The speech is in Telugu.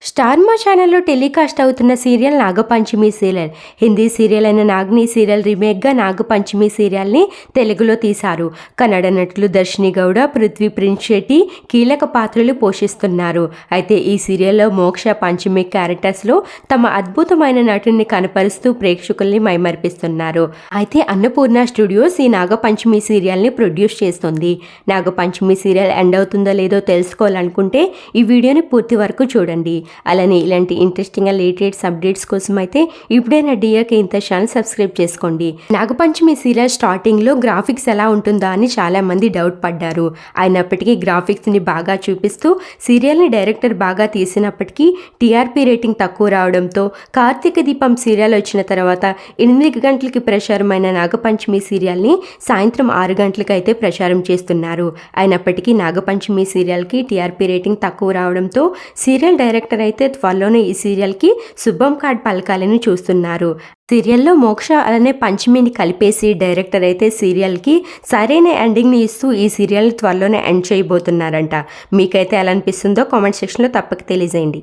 స్టార్ మా ఛానల్లో టెలికాస్ట్ అవుతున్న serial Nag Panchami serial. Hindi serial అయిన నాగిని సీరియల్ రీమేక్గా నాగపంచమి సీరియల్ని తెలుగులో తీశారు. కన్నడ నటులు దర్శిని గౌడ, పృథ్వీ ప్రిన్స్ శెట్టి కీలక పాత్రలు పోషిస్తున్నారు. అయితే ఈ సీరియల్లో మోక్ష, పంచమి క్యారెక్టర్స్లో తమ అద్భుతమైన నటుని కనపరుస్తూ ప్రేక్షకుల్ని మైమర్పిస్తున్నారు. అయితే అన్నపూర్ణ స్టూడియోస్ ఈ నాగపంచమి సీరియల్ని ప్రొడ్యూస్ చేస్తుంది. నాగపంచమి సీరియల్ ఎండ్ అవుతుందో లేదో తెలుసుకోవాలనుకుంటే ఈ వీడియోని పూర్తి వరకు చూడండి. అలానే ఇలాంటి ఇంట్రెస్టింగ్ లేటెస్ట్ అప్డేట్స్ కోసం అయితే ఇప్పుడే నా డియర్కి ఇంత ఛానల్ సబ్స్క్రైబ్ చేసుకోండి. నాగపంచమి సీరియల్ స్టార్టింగ్లో గ్రాఫిక్స్ ఎలా ఉంటుందా అని చాలా మంది డౌట్ పడ్డారు. అయినప్పటికీ గ్రాఫిక్స్ని బాగా చూపిస్తూ సీరియల్ని డైరెక్టర్ బాగా తీసినప్పటికీ టీఆర్పీ రేటింగ్ తక్కువ రావడంతో కార్తీక దీపం సీరియల్ వచ్చిన తర్వాత 8 గంటలకి ప్రసారమైన నాగపంచమి సీరియల్ని సాయంత్రం 6 గంటలకు అయితే ప్రచారం చేస్తున్నారు. అయినప్పటికీ నాగపంచమి సీరియల్కి టీఆర్పీ రేటింగ్ తక్కువ రావడంతో సీరియల్ డైరెక్టర్ అయితే త్వరలోనే ఈ సీరియల్కి శుభం కార్డ్ పలకాలని చూస్తున్నారు. సీరియల్లో మోక్ష అలానే పంచమిని కలిపేసి డైరెక్టర్ అయితే సీరియల్కి సరైన ఎండింగ్ని ఇస్తూ ఈ సీరియల్ని త్వరలోనే ఎండ్ చేయబోతున్నారంట. మీకైతే ఎలా అనిపిస్తుందో కామెంట్ సెక్షన్లో తప్పక తెలియజేయండి.